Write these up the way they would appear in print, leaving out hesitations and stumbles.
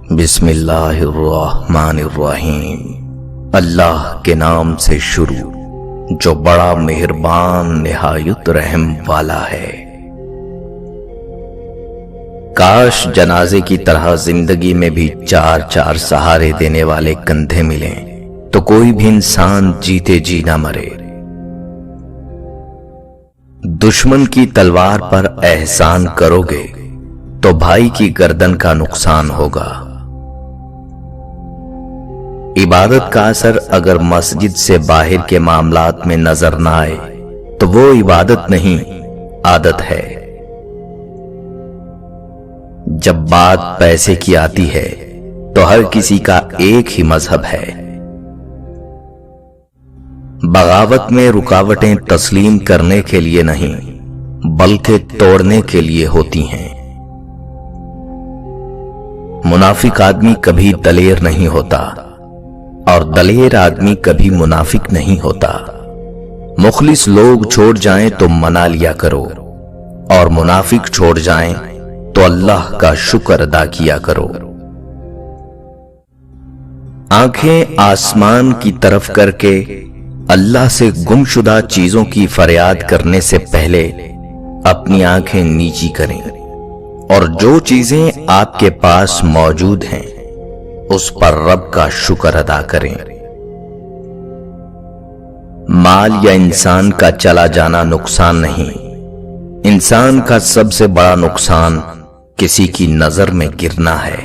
بسم اللہ الرحمن الرحیم۔ اللہ کے نام سے شروع جو بڑا مہربان نہایت رحم والا ہے۔ کاش جنازے کی طرح زندگی میں بھی چار چار سہارے دینے والے کندھے ملیں تو کوئی بھی انسان جیتے جی نہ مرے۔ دشمن کی تلوار پر احسان کرو گے تو بھائی کی گردن کا نقصان ہوگا۔ عبادت کا اثر اگر مسجد سے باہر کے معاملات میں نظر نہ آئے تو وہ عبادت نہیں، عادت ہے۔ جب بات پیسے کی آتی ہے تو ہر کسی کا ایک ہی مذہب ہے۔ بغاوت میں رکاوٹیں تسلیم کرنے کے لیے نہیں بلکہ توڑنے کے لیے ہوتی ہیں۔ منافق آدمی کبھی دلیر نہیں ہوتا اور دلیر آدمی کبھی منافق نہیں ہوتا۔ مخلص لوگ چھوڑ جائیں تو منا لیا کرو اور منافق چھوڑ جائیں تو اللہ کا شکر ادا کیا کرو۔ آنکھیں آسمان کی طرف کر کے اللہ سے گمشدہ چیزوں کی فریاد کرنے سے پہلے اپنی آنکھیں نیچی کریں اور جو چیزیں آپ کے پاس موجود ہیں اس پر رب کا شکر ادا کریں۔ مال یا انسان کا چلا جانا نقصان نہیں، انسان کا سب سے بڑا نقصان کسی کی نظر میں گرنا ہے۔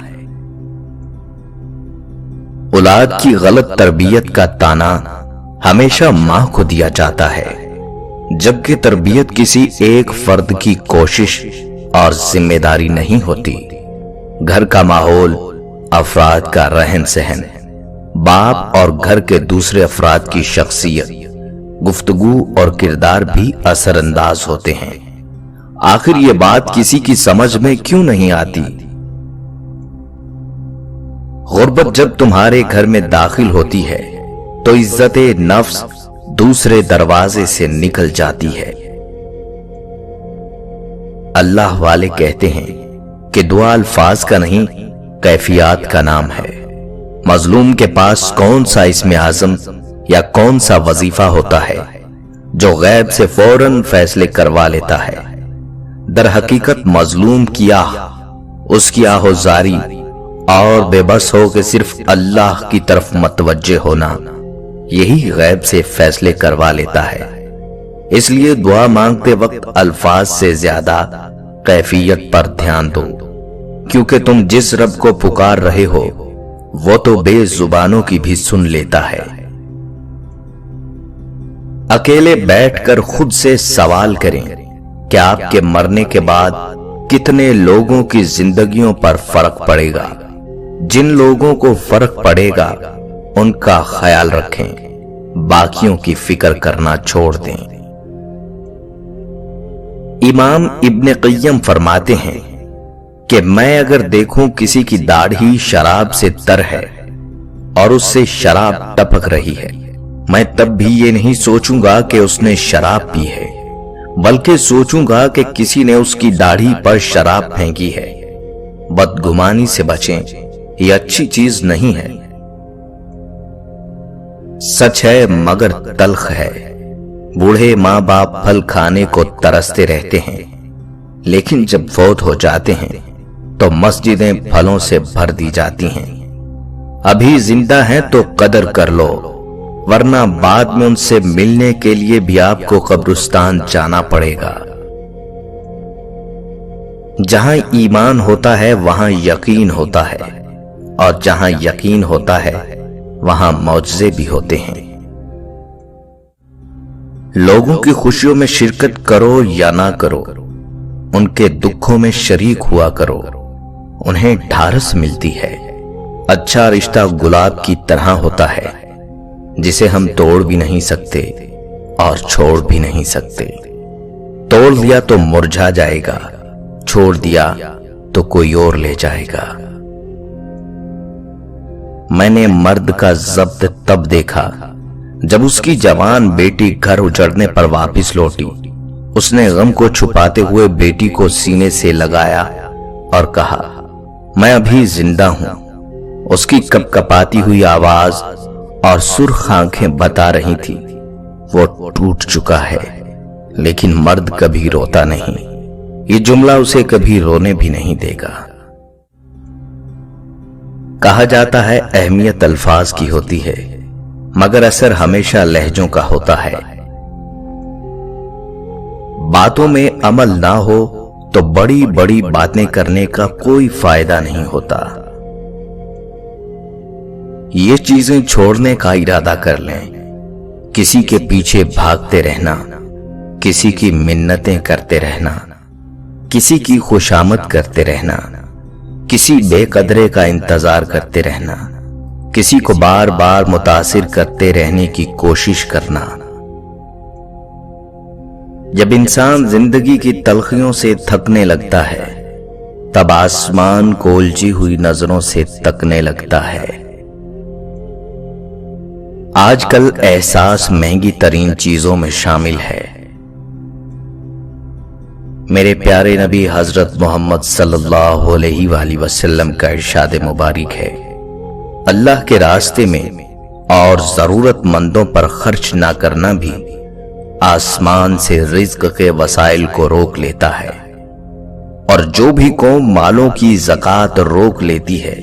اولاد کی غلط تربیت کا تانا ہمیشہ ماں کو دیا جاتا ہے، جبکہ تربیت کسی ایک فرد کی کوشش اور ذمہ داری نہیں ہوتی۔ گھر کا ماحول، افراد کا رہن سہن، باپ اور گھر کے دوسرے افراد کی شخصیت، گفتگو اور کردار بھی اثر انداز ہوتے ہیں۔ آخر یہ بات کسی کی سمجھ میں کیوں نہیں آتی؟ غربت جب تمہارے گھر میں داخل ہوتی ہے تو عزت نفس دوسرے دروازے سے نکل جاتی ہے۔ اللہ والے کہتے ہیں کہ دعا الفاظ کا نہیں، کیفیات کا نام ہے۔ مظلوم کے پاس کون سا اسم اعظم یا کون سا وظیفہ ہوتا ہے جو غیب سے فوراً فیصلے کروا لیتا ہے؟ در حقیقت مظلوم کی آہ، اس کی آہوزاری اور بے بس ہو کے صرف اللہ کی طرف متوجہ ہونا، یہی غیب سے فیصلے کروا لیتا ہے۔ اس لیے دعا مانگتے وقت الفاظ سے زیادہ کیفیت پر دھیان دو، کیونکہ تم جس رب کو پکار رہے ہو وہ تو بے زبانوں کی بھی سن لیتا ہے۔ اکیلے بیٹھ کر خود سے سوال کریں کہ آپ کے مرنے کے بعد کتنے لوگوں کی زندگیوں پر فرق پڑے گا۔ جن لوگوں کو فرق پڑے گا ان کا خیال رکھیں، باقیوں کی فکر کرنا چھوڑ دیں۔ امام ابن قیم فرماتے ہیں کہ میں اگر دیکھوں کسی کی داڑھی شراب سے تر ہے اور اس سے شراب ٹپک رہی ہے، میں تب بھی یہ نہیں سوچوں گا کہ اس نے شراب پی ہے، بلکہ سوچوں گا کہ کسی نے اس کی داڑھی پر شراب پھینکی ہے۔ بدگمانی سے بچیں، یہ اچھی چیز نہیں ہے۔ سچ ہے مگر تلخ ہے، بوڑھے ماں باپ پھل کھانے کو ترستے رہتے ہیں، لیکن جب فوت ہو جاتے ہیں تو مسجدیں پھلوں سے بھر دی جاتی ہیں۔ ابھی زندہ ہیں تو قدر کر لو، ورنہ بعد میں ان سے ملنے کے لیے بھی آپ کو قبرستان جانا پڑے گا۔ جہاں ایمان ہوتا ہے وہاں یقین ہوتا ہے، اور جہاں یقین ہوتا ہے وہاں معجزے بھی ہوتے ہیں۔ لوگوں کی خوشیوں میں شرکت کرو یا نہ کرو، ان کے دکھوں میں شریک ہوا کرو، انہیں ڈھارس ملتی ہے۔ اچھا رشتہ گلاب کی طرح ہوتا ہے جسے ہم توڑ بھی نہیں سکتے اور چھوڑ بھی نہیں سکتے۔ توڑ دیا تو مرجھا جائے گا، چھوڑ دیا تو کوئی اور لے جائے گا۔ میں نے مرد کا ضبط تب دیکھا جب اس کی جوان بیٹی گھر اجڑنے پر واپس لوٹی۔ اس نے غم کو چھپاتے ہوئے بیٹی کو سینے سے لگایا اور کہا، میں ابھی زندہ ہوں، اس کی کپکپاتی ہوئی آواز اور سرخ آنکھیں بتا رہی تھی وہ ٹوٹ چکا ہے، لیکن مرد کبھی روتا نہیں۔ یہ جملہ اسے کبھی رونے بھی نہیں دے گا۔ کہا جاتا ہے اہمیت الفاظ کی ہوتی ہے، مگر اثر ہمیشہ لہجوں کا ہوتا ہے۔ باتوں میں عمل نہ ہو تو بڑی بڑی باتیں کرنے کا کوئی فائدہ نہیں ہوتا۔ یہ چیزیں چھوڑنے کا ارادہ کر لیں، کسی کے پیچھے بھاگتے رہنا، کسی کی منتیں کرتے رہنا، کسی کی خوشامد کرتے رہنا، کسی بے قدرے کا انتظار کرتے رہنا، کسی کو بار بار متاثر کرتے رہنے کی کوشش کرنا۔ جب انسان زندگی کی تلخیوں سے تھکنے لگتا ہے، تب آسمان کو الجھی ہوئی نظروں سے تکنے لگتا ہے۔ آج کل احساس مہنگی ترین چیزوں میں شامل ہے۔ میرے پیارے نبی حضرت محمد صلی اللہ علیہ وآلہ وسلم کا ارشاد مبارک ہے، اللہ کے راستے میں اور ضرورت مندوں پر خرچ نہ کرنا بھی آسمان سے رزق کے وسائل کو روک لیتا ہے، اور جو بھی قوم مالوں کی زکوٰۃ روک لیتی ہے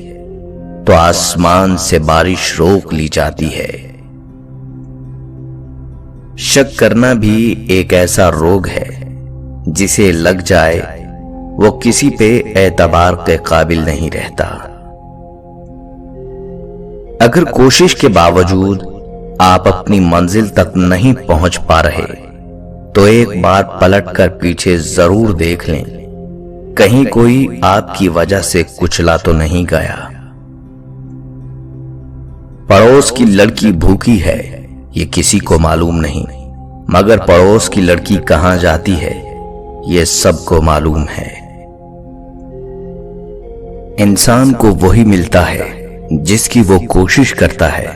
تو آسمان سے بارش روک لی جاتی ہے۔ شک کرنا بھی ایک ایسا روگ ہے جسے لگ جائے وہ کسی پہ اعتبار کے قابل نہیں رہتا۔ اگر کوشش کے باوجود آپ اپنی منزل تک نہیں پہنچ پا رہے تو ایک بار پلٹ کر پیچھے ضرور دیکھ لیں، کہیں کوئی آپ کی وجہ سے کچلا تو نہیں گیا۔ پڑوس کی لڑکی بھوکی ہے یہ کسی کو معلوم نہیں، مگر پڑوس کی لڑکی کہاں جاتی ہے یہ سب کو معلوم ہے۔ انسان کو وہی ملتا ہے جس کی وہ کوشش کرتا ہے،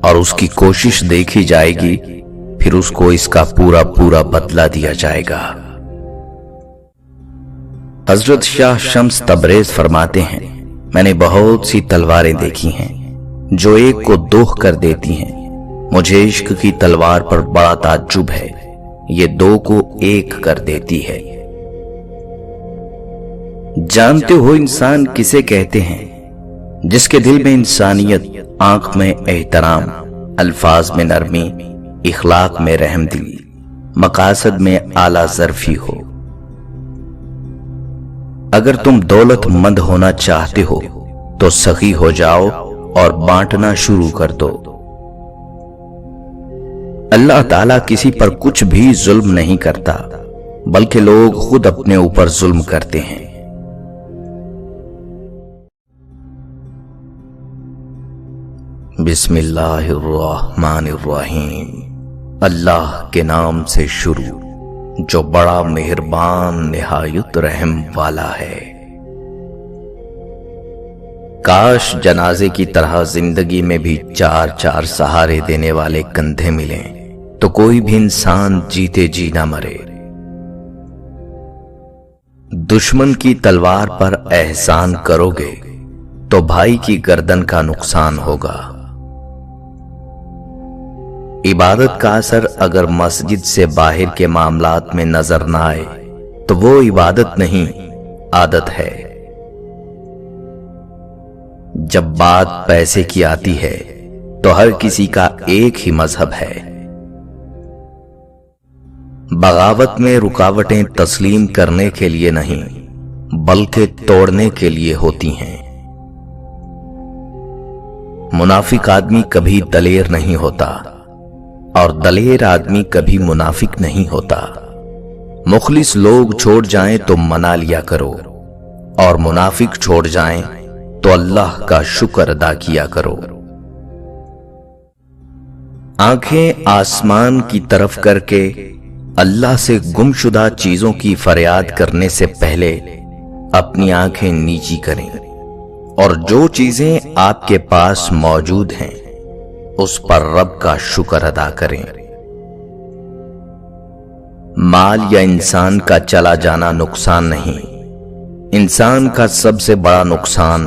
اور اس کی کوشش دیکھی جائے گی، پھر اس کو اس کا پورا پورا بدلہ دیا جائے گا۔ حضرت شاہ شمس تبریز فرماتے ہیں، میں نے بہت سی تلواریں دیکھی ہیں جو ایک کو دوہ کر دیتی ہیں، مجھے عشق کی تلوار پر بڑا تعجب ہے، یہ دو کو ایک کر دیتی ہے۔ جانتے ہو انسان کسے کہتے ہیں؟ جس کے دل میں انسانیت، آنکھ میں احترام، الفاظ میں نرمی، اخلاق میں رحم دلی، مقاصد میں اعلیٰ ظرفی ہو۔ اگر تم دولت مند ہونا چاہتے ہو تو سخی ہو جاؤ اور بانٹنا شروع کر دو۔ اللہ تعالیٰ کسی پر کچھ بھی ظلم نہیں کرتا، بلکہ لوگ خود اپنے اوپر ظلم کرتے ہیں۔ بسم اللہ الرحمن الرحیم، اللہ کے نام سے شروع جو بڑا مہربان نہایت رحم والا ہے۔ کاش جنازے کی طرح زندگی میں بھی چار چار سہارے دینے والے کندھے ملیں تو کوئی بھی انسان جیتے جی نہ مرے۔ دشمن کی تلوار پر احسان کرو گے تو بھائی کی گردن کا نقصان ہوگا۔ عبادت کا اثر اگر مسجد سے باہر کے معاملات میں نظر نہ آئے تو وہ عبادت نہیں، عادت ہے۔ جب بات پیسے کی آتی ہے تو ہر کسی کا ایک ہی مذہب ہے۔ بغاوت میں رکاوٹیں تسلیم کرنے کے لیے نہیں بلکہ توڑنے کے لیے ہوتی ہیں۔ منافق آدمی کبھی دلیر نہیں ہوتا اور دلیر آدمی کبھی منافق نہیں ہوتا۔ مخلص لوگ چھوڑ جائیں تو منا لیا کرو، اور منافق چھوڑ جائیں تو اللہ کا شکر ادا کیا کرو۔ آنکھیں آسمان کی طرف کر کے اللہ سے گمشدہ چیزوں کی فریاد کرنے سے پہلے اپنی آنکھیں نیچی کریں، اور جو چیزیں آپ کے پاس موجود ہیں اس پر رب کا شکر ادا کریں۔ مال یا انسان کا چلا جانا نقصان نہیں، انسان کا سب سے بڑا نقصان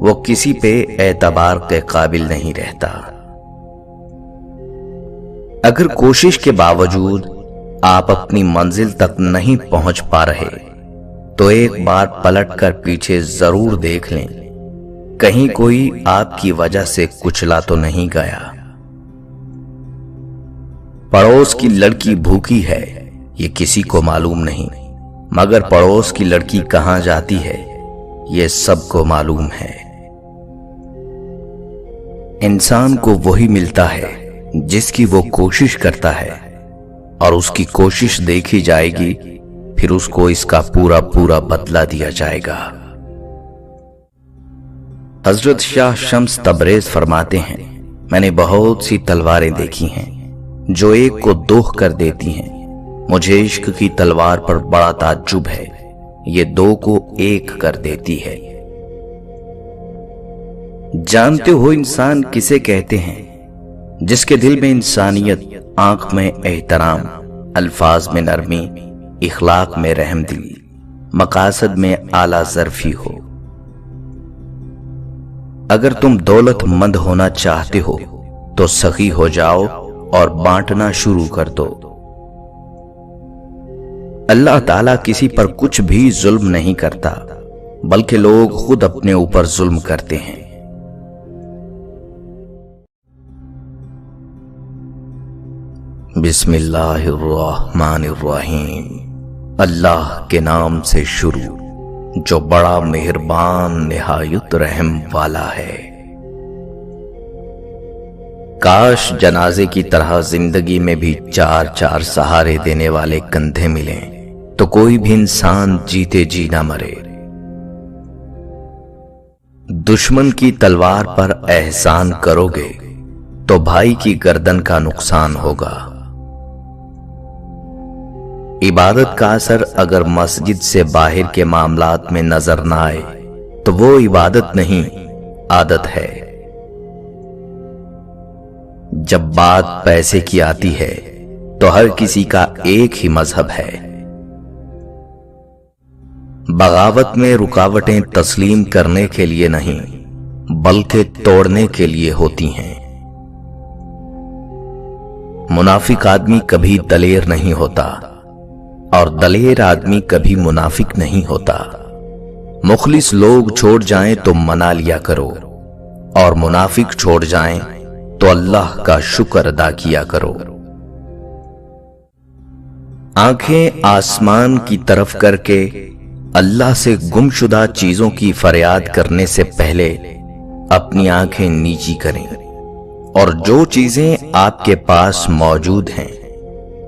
وہ کسی پہ اعتبار کے قابل نہیں رہتا۔ اگر کوشش کے باوجود آپ اپنی منزل تک نہیں پہنچ پا رہے تو ایک بار پلٹ کر پیچھے ضرور دیکھ لیں، کہیں کوئی آپ کی وجہ سے کچلا تو نہیں گیا۔ پڑوس کی لڑکی بھوکی ہے یہ کسی کو معلوم نہیں، مگر پڑوس کی لڑکی کہاں جاتی ہے یہ سب کو معلوم ہے۔ انسان کو وہی ملتا ہے جس کی وہ کوشش کرتا ہے، اور اس کی کوشش دیکھی جائے گی، پھر اس کو اس کا پورا پورا بدلہ دیا جائے گا۔ حضرت شاہ شمس تبریز فرماتے ہیں، میں نے بہت سی تلواریں دیکھی ہیں جو ایک کو دوہ کر دیتی ہیں، مجھے عشق کی تلوار پر بڑا تعجب ہے، یہ دو کو ایک کر دیتی ہے۔ جانتے ہو انسان کسے کہتے ہیں؟ جس کے دل میں انسانیت، آنکھ میں احترام، الفاظ میں نرمی، اخلاق میں رحم دلی، مقاصد میں اعلیٰ ظرفی ہو۔ اگر تم دولت مند ہونا چاہتے ہو تو سخی ہو جاؤ اور بانٹنا شروع کر دو۔ اللہ تعالیٰ کسی پر کچھ بھی ظلم نہیں کرتا، بلکہ لوگ خود اپنے اوپر ظلم کرتے ہیں۔ بسم اللہ الرحمن الرحیم، اللہ کے نام سے شروع جو بڑا مہربان نہایت رحم والا ہے۔ کاش جنازے کی طرح زندگی میں بھی چار چار سہارے دینے والے کندھے ملیں تو کوئی بھی انسان جیتے جی نہ مرے۔ دشمن کی تلوار پر احسان کرو گے تو بھائی کی گردن کا نقصان ہوگا۔ عبادت کا اثر اگر مسجد سے باہر کے معاملات میں نظر نہ آئے تو وہ عبادت نہیں، عادت ہے۔ جب بات پیسے کی آتی ہے تو ہر کسی کا ایک ہی مذہب ہے۔ بغاوت میں رکاوٹیں تسلیم کرنے کے لیے نہیں بلکہ توڑنے کے لیے ہوتی ہیں۔ منافق آدمی کبھی دلیر نہیں ہوتا اور دلیر آدمی کبھی منافق نہیں ہوتا۔ مخلص لوگ چھوڑ جائیں تو منا لیا کرو، اور منافق چھوڑ جائیں تو اللہ کا شکر ادا کیا کرو۔ آنکھیں آسمان کی طرف کر کے اللہ سے گمشدہ چیزوں کی فریاد کرنے سے پہلے اپنی آنکھیں نیچی کریں، اور جو چیزیں آپ کے پاس موجود ہیں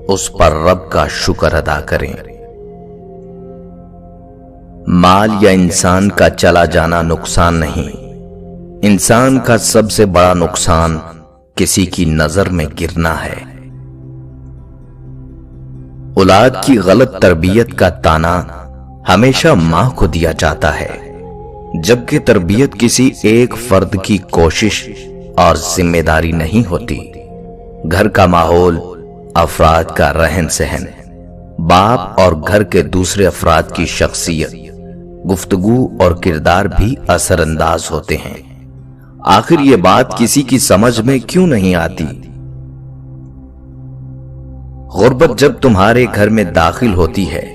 اس پر رب کا شکر ادا کریں۔ مال یا انسان کا چلا جانا نقصان نہیں، انسان کا سب سے بڑا نقصان کسی کی نظر میں گرنا ہے۔ اولاد کی غلط تربیت کا تانا ہمیشہ ماں کو دیا جاتا ہے، جبکہ تربیت کسی ایک فرد کی کوشش اور ذمہ داری نہیں ہوتی۔ گھر کا ماحول، افراد کا رہن سہن، باپ اور گھر کے دوسرے افراد کی شخصیت، گفتگو اور کردار بھی اثر انداز ہوتے ہیں۔ آخر یہ بات کسی کی سمجھ میں کیوں نہیں آتی؟ غربت جب تمہارے گھر میں داخل ہوتی ہے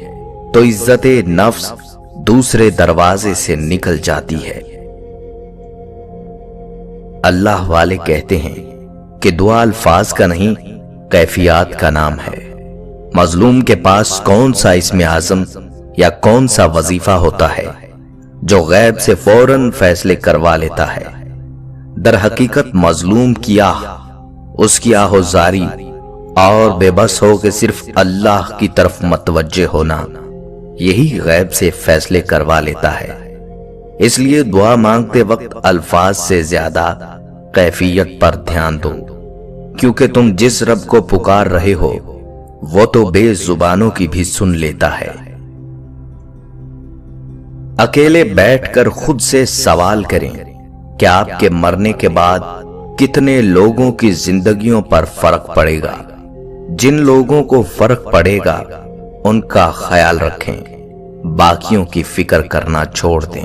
تو عزت نفس دوسرے دروازے سے نکل جاتی ہے۔ اللہ والے کہتے ہیں کہ دعا الفاظ کا نہیں، کیفیات کا نام ہے۔ مظلوم کے پاس کون سا اسم اعظم یا کون سا وظیفہ ہوتا ہے جو غیب سے فوراً فیصلے کروا لیتا ہے؟ در حقیقت مظلوم کی آہ، اس کی آہوزاری اور بے بس ہو کے صرف اللہ کی طرف متوجہ ہونا، یہی غیب سے فیصلے کروا لیتا ہے۔ اس لیے دعا مانگتے وقت الفاظ سے زیادہ کیفیت پر دھیان دو، کیونکہ تم جس رب کو پکار رہے ہو وہ تو بے زبانوں کی بھی سن لیتا ہے۔ اکیلے بیٹھ کر خود سے سوال کریں کہ آپ کے مرنے کے بعد کتنے لوگوں کی زندگیوں پر فرق پڑے گا۔ جن لوگوں کو فرق پڑے گا ان کا خیال رکھیں، باقیوں کی فکر کرنا چھوڑ دیں۔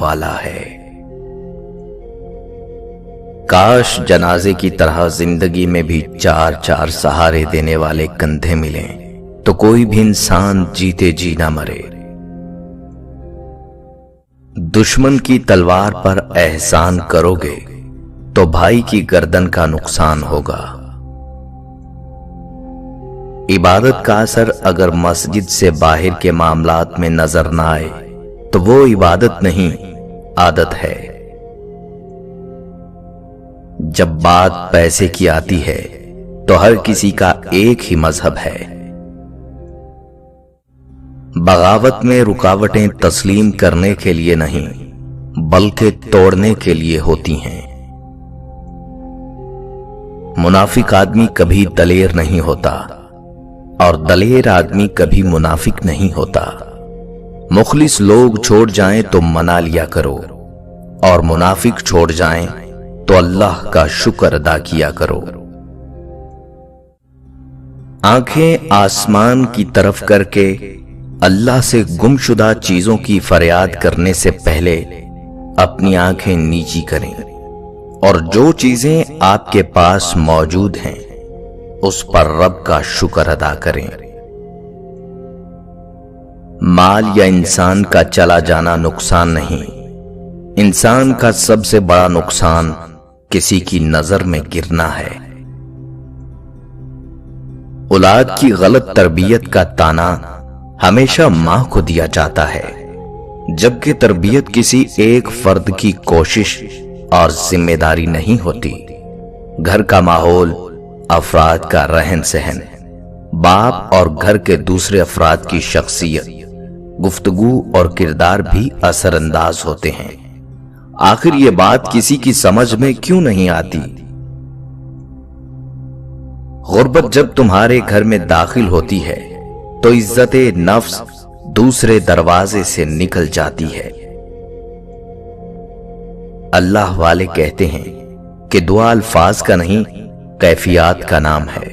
والا ہے۔ کاش جنازے کی طرح زندگی میں بھی چار چار سہارے دینے والے کندھے ملیں تو کوئی بھی انسان جیتے جی نہ مرے۔ دشمن کی تلوار پر احسان کرو گے تو بھائی کی گردن کا نقصان ہوگا۔ عبادت کا اثر اگر مسجد سے باہر کے معاملات میں نظر نہ آئے تو وہ عبادت نہیں، عادت ہے۔ جب بات پیسے کی آتی ہے تو ہر کسی کا ایک ہی مذہب ہے۔ بغاوت میں رکاوٹیں تسلیم کرنے کے لیے نہیں بلکہ توڑنے کے لیے ہوتی ہیں۔ منافق آدمی کبھی دلیر نہیں ہوتا اور دلیر آدمی کبھی منافق نہیں ہوتا۔ مخلص لوگ چھوڑ جائیں تو منا لیا کرو اور منافق چھوڑ جائیں تو اللہ کا شکر ادا کیا کرو۔ آنکھیں آسمان کی طرف کر کے اللہ سے گمشدہ چیزوں کی فریاد کرنے سے پہلے اپنی آنکھیں نیچی کریں اور جو چیزیں آپ کے پاس موجود ہیں اس پر رب کا شکر ادا کریں۔ مال یا انسان کا چلا جانا نقصان نہیں، انسان کا سب سے بڑا نقصان کسی کی نظر میں گرنا ہے۔ اولاد کی غلط تربیت کا تانا ہمیشہ ماں کو دیا جاتا ہے، جبکہ تربیت کسی ایک فرد کی کوشش اور ذمہ داری نہیں ہوتی۔ گھر کا ماحول، افراد کا رہن سہن، باپ اور گھر کے دوسرے افراد کی شخصیت، گفتگو اور کردار بھی اثر انداز ہوتے ہیں۔ آخر یہ بات کسی کی سمجھ میں کیوں نہیں آتی؟ غربت جب تمہارے گھر میں داخل ہوتی ہے تو عزت نفس دوسرے دروازے سے نکل جاتی ہے۔ اللہ والے کہتے ہیں کہ دعا الفاظ کا نہیں کیفیات کا نام ہے۔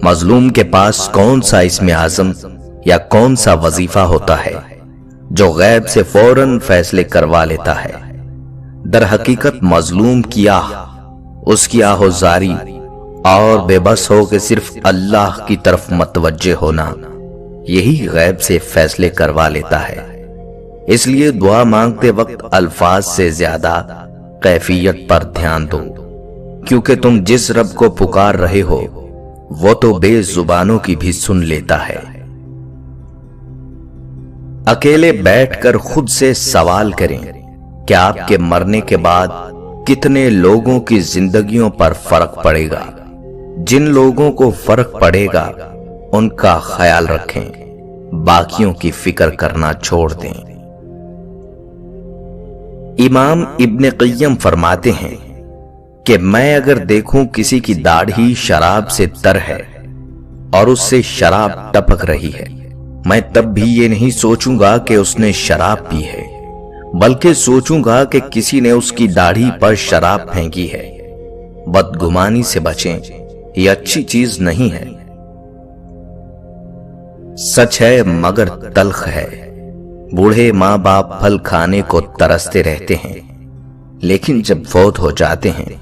مظلوم کے پاس کون سا اسم اعظم یا کون سا وظیفہ ہوتا ہے جو غیب سے فوراً فیصلے کروا لیتا ہے؟ در حقیقت مظلوم کی آہ، اس کی آہوزاری اور بے بس ہو کہ صرف اللہ کی طرف متوجہ ہونا، یہی غیب سے فیصلے کروا لیتا ہے۔ اس لیے دعا مانگتے وقت الفاظ سے زیادہ کیفیت پر دھیان دو، کیونکہ تم جس رب کو پکار رہے ہو وہ تو بے زبانوں کی بھی سن لیتا ہے۔ اکیلے بیٹھ کر خود سے سوال کریں کہ آپ کے مرنے کے بعد کتنے لوگوں کی زندگیوں پر فرق پڑے گا۔ جن لوگوں کو فرق پڑے گا ان کا خیال رکھیں، باقیوں کی فکر کرنا چھوڑ دیں۔ امام ابن قیم فرماتے ہیں کہ میں اگر دیکھوں کسی کی داڑھی شراب سے تر ہے اور اس سے شراب ٹپک رہی ہے، میں تب بھی یہ نہیں سوچوں گا کہ اس نے شراب پی ہے، بلکہ سوچوں گا کہ کسی نے اس کی داڑھی پر شراب پھینکی ہے۔ بدگمانی سے بچیں، یہ اچھی چیز نہیں ہے۔ سچ ہے مگر تلخ ہے، بوڑھے ماں باپ پھل کھانے کو ترستے رہتے ہیں، لیکن جب فوت ہو جاتے ہیں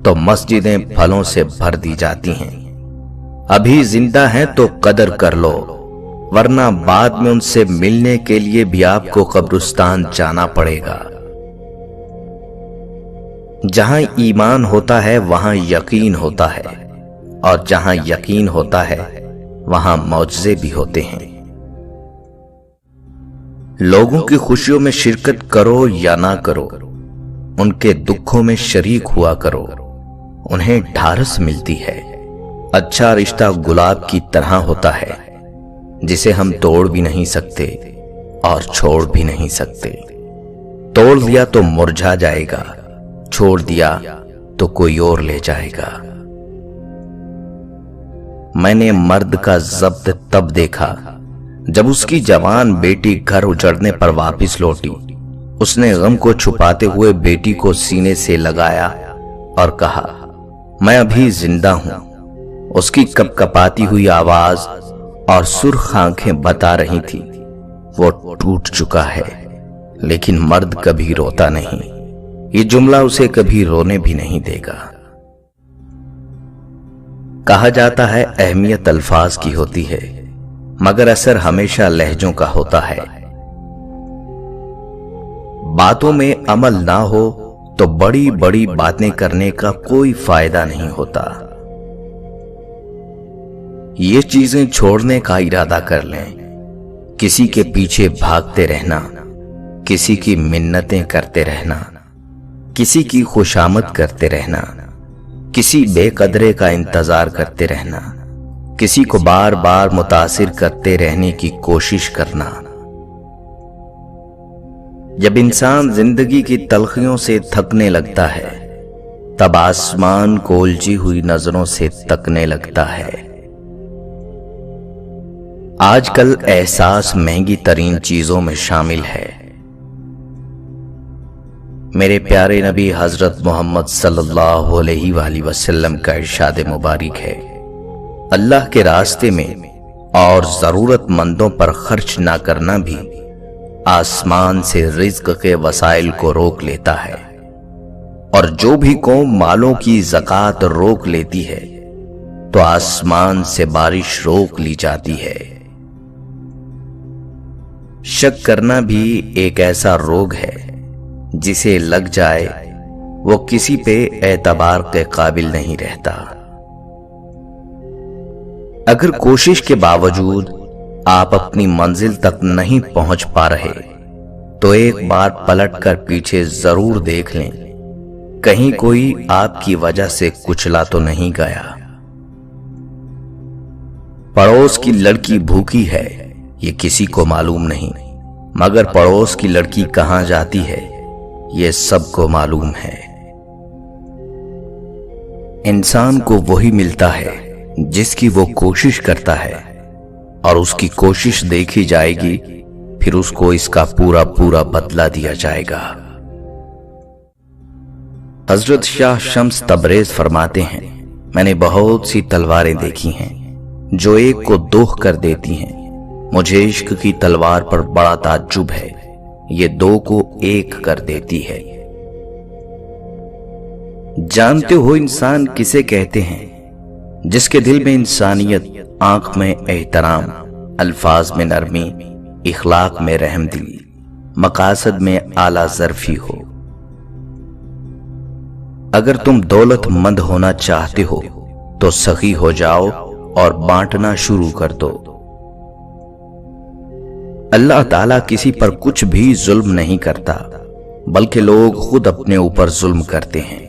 تو مسجدیں پھلوں سے بھر دی جاتی ہیں۔ ابھی زندہ ہیں تو قدر کر لو، ورنہ بعد میں ان سے ملنے کے لیے بھی آپ کو قبرستان جانا پڑے گا۔ جہاں ایمان ہوتا ہے وہاں یقین ہوتا ہے، اور جہاں یقین ہوتا ہے وہاں معجزے بھی ہوتے ہیں۔ لوگوں کی خوشیوں میں شرکت کرو یا نہ کرو، ان کے دکھوں میں شریک ہوا کرو، انہیں ڈھارس ملتی ہے۔ اچھا رشتہ گلاب کی طرح ہوتا ہے جسے ہم توڑ بھی نہیں سکتے اور چھوڑ بھی نہیں سکتے۔ توڑ دیا تو مرجھا جائے گا، چھوڑ دیا تو کوئی اور لے جائے گا۔ میں نے مرد کا ضبط تب دیکھا جب اس کی جوان بیٹی گھر اجڑنے پر واپس لوٹی۔ اس نے غم کو چھپاتے ہوئے بیٹی کو سینے سے لگایا اور کہا، میں ابھی زندہ ہوں۔ اس کی کپ کپاتی ہوئی آواز اور سرخ آنکھیں بتا رہی تھی وہ ٹوٹ چکا ہے، لیکن مرد کبھی روتا نہیں۔ یہ جملہ اسے کبھی رونے بھی نہیں دے گا۔ کہا جاتا ہے اہمیت الفاظ کی ہوتی ہے، مگر اثر ہمیشہ لہجوں کا ہوتا ہے۔ باتوں میں عمل نہ ہو تو بڑی بڑی باتیں کرنے کا کوئی فائدہ نہیں ہوتا۔ یہ چیزیں چھوڑنے کا ارادہ کر لیں، کسی کے پیچھے بھاگتے رہنا، کسی کی منتیں کرتے رہنا، کسی کی خوشامد کرتے رہنا، کسی بے قدرے کا انتظار کرتے رہنا، کسی کو بار بار متاثر کرتے رہنے کی کوشش کرنا۔ جب انسان زندگی کی تلخیوں سے تھکنے لگتا ہے، تب آسمان کو الجھی ہوئی نظروں سے تکنے لگتا ہے۔ آج کل احساس مہنگی ترین چیزوں میں شامل ہے۔ میرے پیارے نبی حضرت محمد صلی اللہ علیہ وآلہ وسلم کا ارشاد مبارک ہے، اللہ کے راستے میں اور ضرورت مندوں پر خرچ نہ کرنا بھی آسمان سے رزق کے وسائل کو روک لیتا ہے، اور جو بھی قوم مالوں کی زکوٰۃ روک لیتی ہے تو آسمان سے بارش روک لی جاتی ہے۔ شک کرنا بھی ایک ایسا روگ ہے جسے لگ جائے وہ کسی پہ اعتبار کے قابل نہیں رہتا۔ اگر کوشش کے باوجود آپ اپنی منزل تک نہیں پہنچ پا رہے تو ایک بار پلٹ کر پیچھے ضرور دیکھ لیں، کہیں کوئی آپ کی وجہ سے کچلا تو نہیں گیا۔ پڑوس کی لڑکی بھوکی ہے یہ کسی کو معلوم نہیں، مگر پڑوس کی لڑکی کہاں جاتی ہے یہ سب کو معلوم ہے۔ انسان کو وہی ملتا ہے جس کی وہ کوشش کرتا ہے، اور اس کی کوشش دیکھی جائے گی، پھر اس کو اس کا پورا پورا بدلہ دیا جائے گا۔ حضرت شاہ شمس تبریز فرماتے ہیں، میں نے بہت سی تلواریں دیکھی ہیں جو ایک کو دوہ کر دیتی ہیں، مجھے عشق کی تلوار پر بڑا تعجب ہے، یہ دو کو ایک کر دیتی ہے۔ جانتے ہو انسان کسے کہتے ہیں؟ جس کے دل میں انسانیت، آنکھ میں احترام، الفاظ میں نرمی، اخلاق میں رحم دلی، مقاصد میں اعلیٰ ظرفی ہو۔ اگر تم دولت مند ہونا چاہتے ہو تو سخی ہو جاؤ اور بانٹنا شروع کر دو۔ اللہ تعالیٰ کسی پر کچھ بھی ظلم نہیں کرتا، بلکہ لوگ خود اپنے اوپر ظلم کرتے ہیں۔